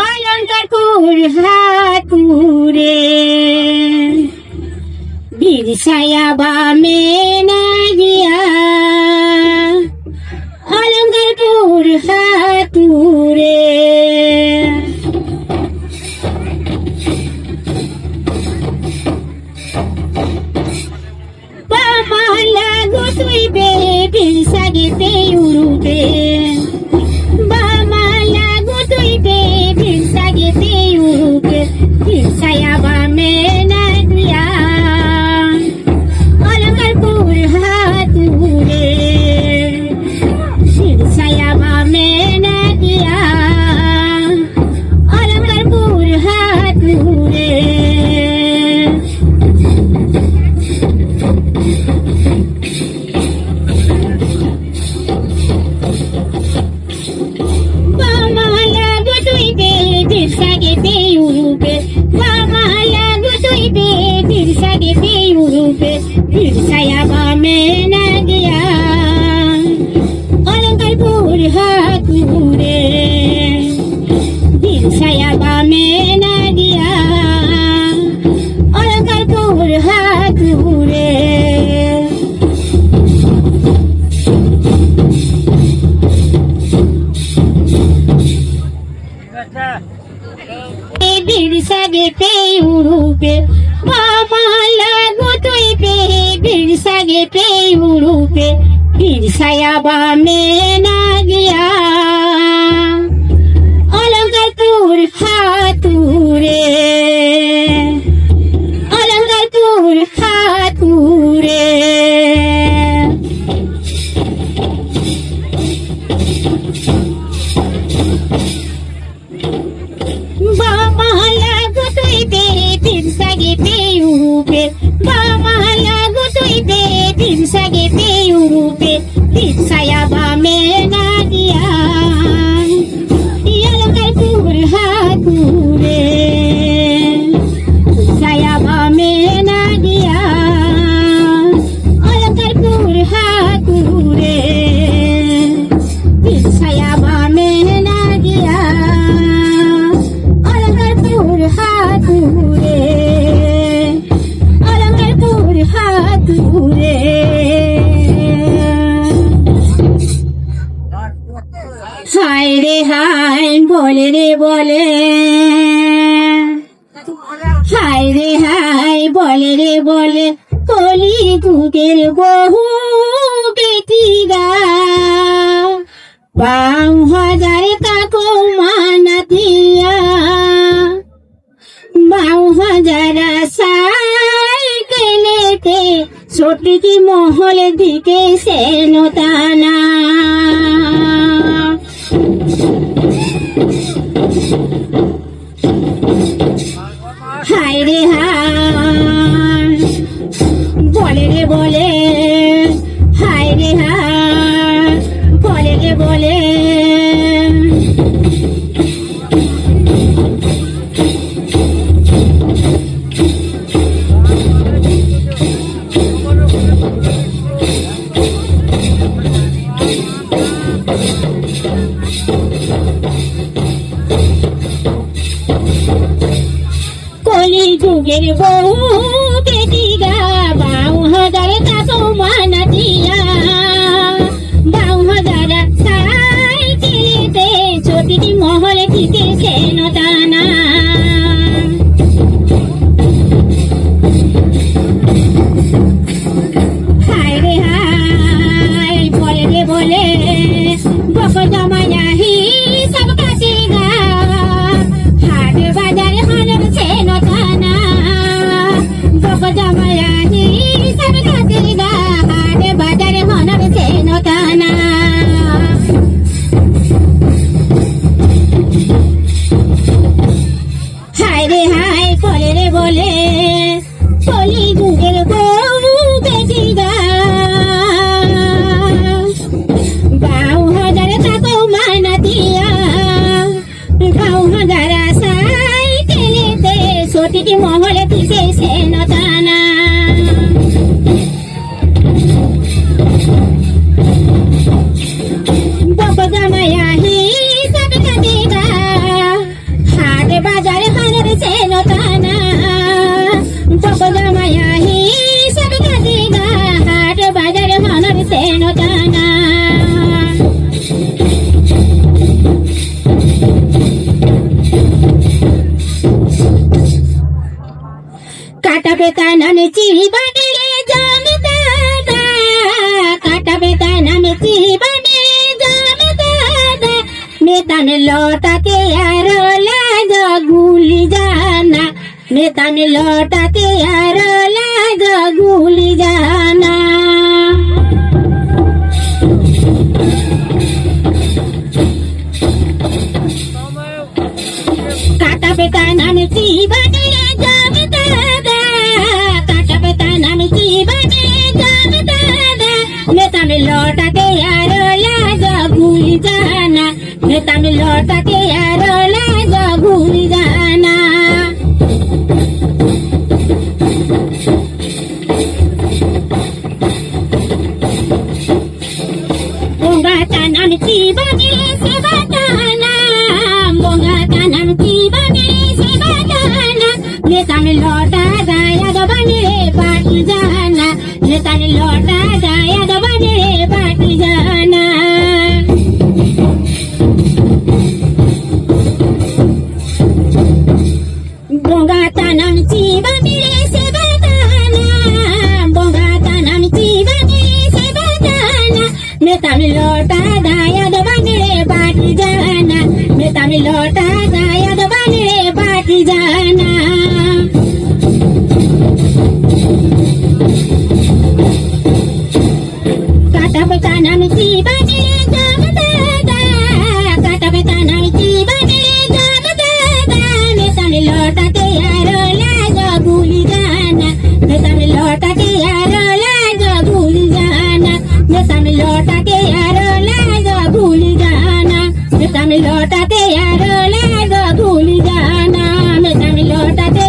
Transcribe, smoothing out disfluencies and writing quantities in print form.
অলঙ্কারপুর হাতুরে বিরসায়া বামে না গিয়া অলঙ্কারপুর হাতুরে বামালা গুতুইবে বিরসাগেতে উড়ুবে বামালা গুতুইবে বিরসাগেতে উড়ুবে বিরসায়া বামে না গিয়া অলঙ্কারপুর হাতুরে বিরসায়া বামে না গিয়া অলঙ্কারপুর হাতুরে বামালা গুতুইবে বিরসাগেতে উড়ুবে বামালা গুতুইবে বিরসাগেতে উড়ুবে বিরসায়া বামে না গিয়া অলঙ্কারপুর হাতুরে বিরসায়া বামে না গিয়া অলঙ্কারপুর হাতুরে বিরসাগেতে উড়ুবে বামালা গুতুইবে বিরসাগেতে উড়ুবে বিরসায়া বামে না গিয়া অলঙ্কারপুর হাতুরে অলঙ্কারপুর হাতুরে বামালা গুতুইবে বিরসাগেতে উড়ুবে বামালা গুতুইবে বিরসাগেতে উড়ুবে বিরসায়া বামে না গিয়া অলঙ্কারপুর হাতুরে বিরসায়া বামে না গিয়া অলঙ্কারপুর হাতুরে বিরসায়া বামে না গিয়া অলঙ্কারপুর হাতুরে অলঙ্কারপুর হাতুরে হায় রে হায় বলে রে বলে হায় রে হায় বলে রে বলে কলি যুগের বহু বেটিগা 5000 কাকু মানা দিয়া 5000 সাইকেলেতে ছোটকি মহল দিকে সেনতানা হায় রে হায় বলে রে বলে হায় রে হায় বলে রে বলে কলি যুগের বউ বেটিগা 5000 কাকু মানা দিয়া 5000 সাইকেলেতে ছোটকি মহল দিকে সেনতানা হায় রে হায় বলে রে বলে বক জমায়া হিসাব কাটিগা হাট বাজারে হনব সেনতানা বক জমায়া হিসাব কাটিগা হাট বাজারে হনব সেনতানা হায় রে হায় বলে রে বলে কলি যুগের বউ বেটিগা 5000 কাকু মানা দিয়া 5000 সাইকেলেতে ছোটকি মহল দিকে সেনতানা বক জমায়া হিসাব কাটিগা বেতা নামে চিবানে জামে দাদা, কাটা বেতা নামে চিবানে জামে দাদা, মেতানে লটাকে আর লাগ গুলি জানা, মেতানে লটাকে আর লাগ গুলি জানা। কাটা বেতা নামে চিবানে জামে দাদা, কাটা বেতা নামে চিবানে জামে দাদা, মেতানে লটাকে আর লাগ গুলি জানা, মেতানে লটাকে আর লাগ গুলি জানা। বঙ্গাতা নাম চিবানে সেবাদানা, বঙ্গাতা নাম চিবানে সেবাদানা, মেতানে লটা গায়া গবানে পাটি জানা, মেতানে লটা গায়া গবানে পাটি জানা। বঙ্গাতা নাম চিবানে সেবাদানা, বঙ্গাতা নাম চিবানে সেবাদানা, মেতানে লটা গায়া গবানে পাটি জানা, মেতানে লটা গায়া গবানে পাটি জানা। কাটা বেতা নাম চিবানে জামে দাদা, কাটা বেতা নাম চিবানে জামে দাদা, মেতানে লটাকে আর লাগ গুলি জানা, মেতানে লটাকে আর লাগ গুলি জানা, মেতানে লটাকে আর লাগ গুলি জানা, মেতানে লটাকে আর লাগ গুলি জানা, মেতানে লটাকে